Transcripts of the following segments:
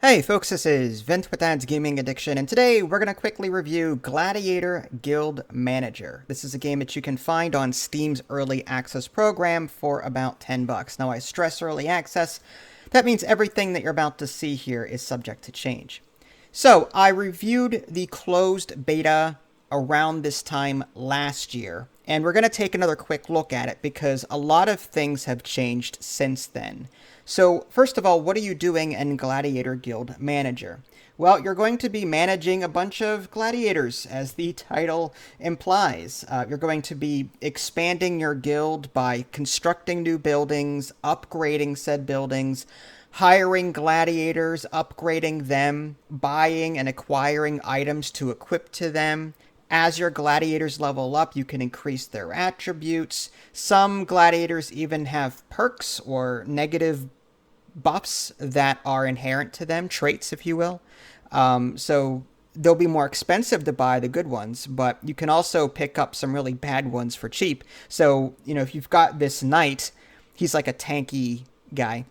Hey folks, this is Vint with Dad's Gaming Addiction, and today we're going to quickly review Gladiator Guild Manager. This is a game that you can find on Steam's Early Access program for about $10. Now I stress early access, that means everything that you're about to see here is subject to change. So I reviewed the closed beta around this time last year, and we're going to take another quick look at it because a lot of things have changed since then. So first of all, what are you doing in Gladiator Guild Manager? Well, you're going to be managing a bunch of gladiators, as the title implies. You're going to be expanding your guild by constructing new buildings, upgrading said buildings, hiring gladiators, upgrading them, buying and acquiring items to equip to them. As your gladiators level up, you can increase their attributes. Some gladiators even have perks or negative buffs that are inherent to them, traits, if you will. So they'll be more expensive to buy the good ones, but you can also pick up some really bad ones for cheap. So, if you've got this knight, he's like a tanky guy.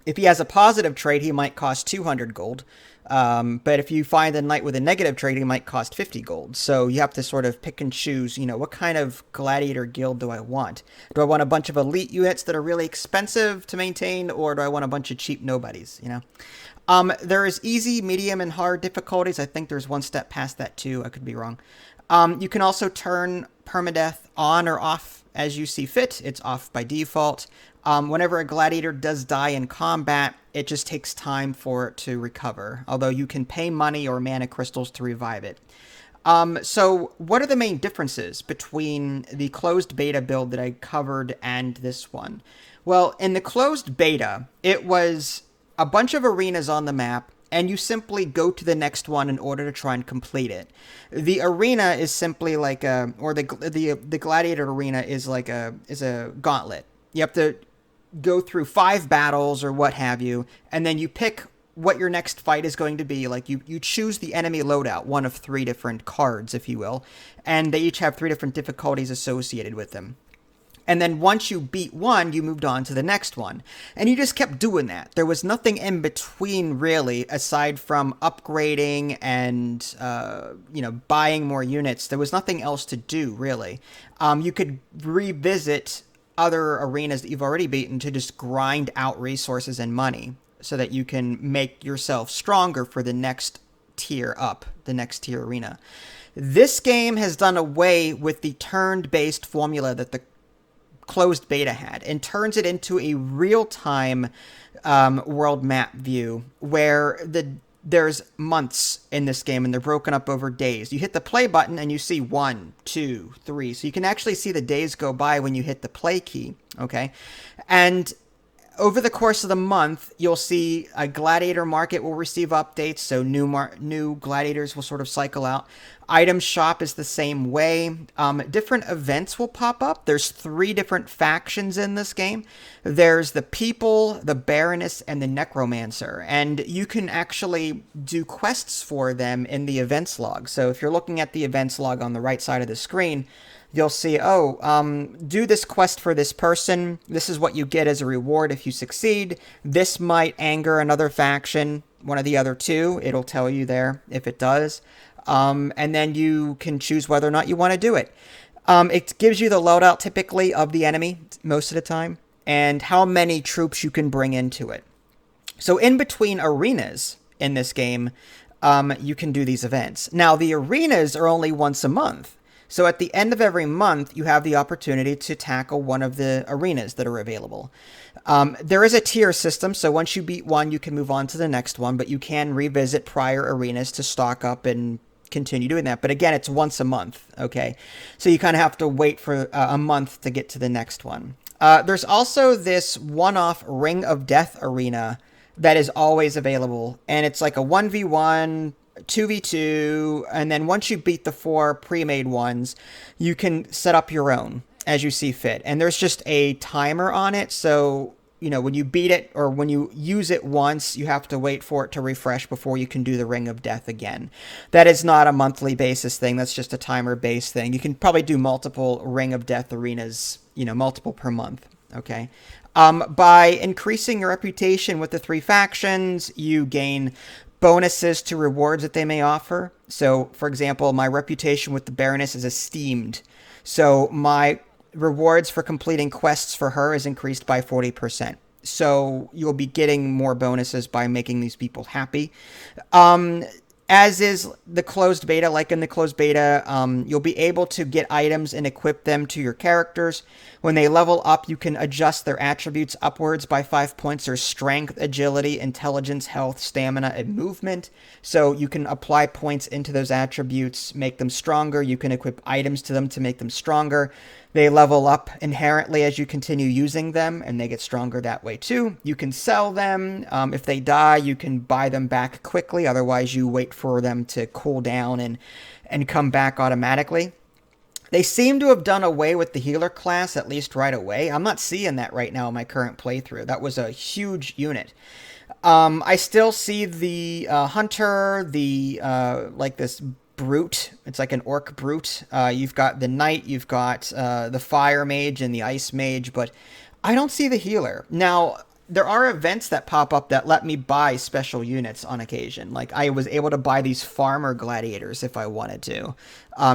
If he has a positive trait, he might cost 200 gold. But if you find a knight with a negative trait, he might cost 50 gold. So you have to sort of pick and choose, what kind of gladiator guild do I want? Do I want a bunch of elite units that are really expensive to maintain, or do I want a bunch of cheap nobodies, There is easy, medium, and hard difficulties. I think there's one step past that too. I could be wrong. You can also turn permadeath on or off as you see fit. It's off by default. Whenever a gladiator does die in combat, it just takes time for it to recover, although you can pay money or mana crystals to revive it. So what are the main differences between the closed beta build that I covered and this one? Well, in the closed beta, it was a bunch of arenas on the map, and you simply go to the next one in order to try and complete it. The arena is simply like the gladiator arena is like is a gauntlet. You have to go through 5 battles or what have you, and then you pick what your next fight is going to be. Like you choose the enemy loadout, one of 3 different cards, if you will, and they each have 3 different difficulties associated with them. And then once you beat one, you moved on to the next one. And you just kept doing that. There was nothing in between, really, aside from upgrading and, buying more units. There was nothing else to do, really. You could revisit other arenas that you've already beaten to just grind out resources and money so that you can make yourself stronger for the next tier up, the next tier arena. This game has done away with the turn-based formula that the closed beta had and turns it into a real-time world map view where there's months in this game and they're broken up over days. You hit the play button and you see 1, 2, 3. So you can actually see the days go by when you hit the play key, okay? And over the course of the month, you'll see a gladiator market will receive updates, so new gladiators will sort of cycle out. Item shop is the same way. Different events will pop up. There's 3 different factions in this game. There's the People, the Baroness, and the Necromancer, and you can actually do quests for them in the events log. So if you're looking at the events log on the right side of the screen, you'll see, do this quest for this person. This is what you get as a reward if you succeed. This might anger another faction, one of the other 2. It'll tell you there if it does. And then you can choose whether or not you want to do it. It gives you the loadout typically of the enemy most of the time and how many troops you can bring into it. So in between arenas in this game, you can do these events. Now, the arenas are only once a month. So at the end of every month, you have the opportunity to tackle one of the arenas that are available. There is a tier system, so once you beat one, you can move on to the next one, but you can revisit prior arenas to stock up and continue doing that. But again, it's once a month, okay? So you kind of have to wait for a month to get to the next one. There's also this one-off Ring of Death arena that is always available, and it's like a 1v1, 2v2, and then once you beat the 4 pre-made ones, you can set up your own as you see fit. And there's just a timer on it, so when you beat it or when you use it once, you have to wait for it to refresh before you can do the Ring of Death again. That is not a monthly basis thing. That's just a timer-based thing. You can probably do multiple Ring of Death arenas, multiple per month, okay? By increasing your reputation with the three factions, you gain bonuses to rewards that they may offer. So, for example, my reputation with the Baroness is esteemed. So, my rewards for completing quests for her is increased by 40%. So, you'll be getting more bonuses by making these people happy. As is the closed beta, like in the closed beta, you'll be able to get items and equip them to your characters. When they level up, you can adjust their attributes upwards by 5 points. There's strength, agility, intelligence, health, stamina, and movement. So you can apply points into those attributes, make them stronger. You can equip items to them to make them stronger. They level up inherently as you continue using them, and they get stronger that way too. You can sell them. If they die, you can buy them back quickly. Otherwise, you wait for them to cool down and come back automatically. They seem to have done away with the healer class, at least right away. I'm not seeing that right now in my current playthrough. That was a huge unit. I still see the hunter, like this brute. It's like an orc brute. You've got the knight, you've got the fire mage and the ice mage, but I don't see the healer. Now, there are events that pop up that let me buy special units on occasion. Like, I was able to buy these farmer gladiators if I wanted to.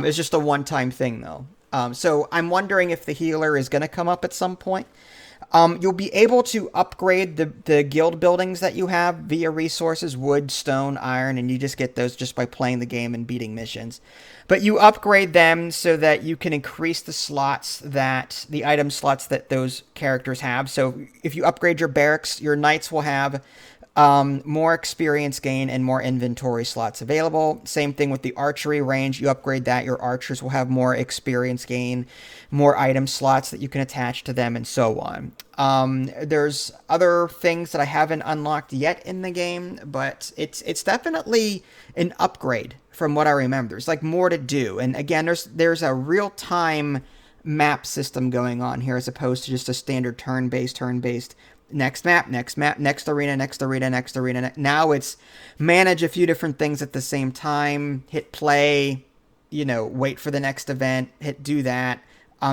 It's just a one-time thing, though. So I'm wondering if the healer is going to come up at some point. You'll be able to upgrade the guild buildings that you have via resources, wood, stone, iron, and you just get those just by playing the game and beating missions. But you upgrade them so that you can increase the item slots that those characters have. So if you upgrade your barracks, your knights will have more experience gain and more inventory slots available. Same thing with the archery range. You upgrade that, your archers will have more experience gain, more item slots that you can attach to them, and so on. There's other things that I haven't unlocked yet in the game, but it's definitely an upgrade from what I remember. There's like more to do, and again, there's a real-time map system going on here as opposed to just a standard turn-based next map, next arena, next arena, next arena. Now it's manage a few different things at the same time, hit play, wait for the next event, do that.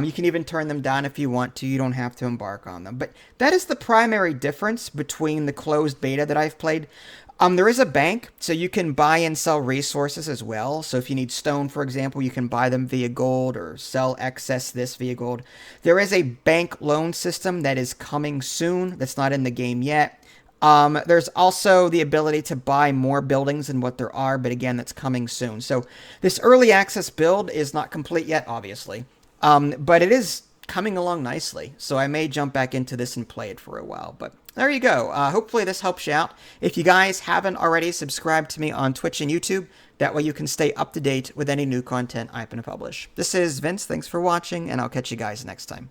You can even turn them down if you want to. You don't have to embark on them. But that is the primary difference between the closed beta that I've played. There is a bank, so you can buy and sell resources as well. So if you need stone, for example, you can buy them via gold or sell excess this via gold. There is a bank loan system that is coming soon that's not in the game yet. There's also the ability to buy more buildings than what there are, but again, that's coming soon. So this early access build is not complete yet, obviously, but it is coming along nicely. So I may jump back into this and play it for a while, but there you go. Hopefully this helps you out. If you guys haven't already, subscribe to me on Twitch and YouTube. That way you can stay up to date with any new content I happen to publish. This is Vince. Thanks for watching, and I'll catch you guys next time.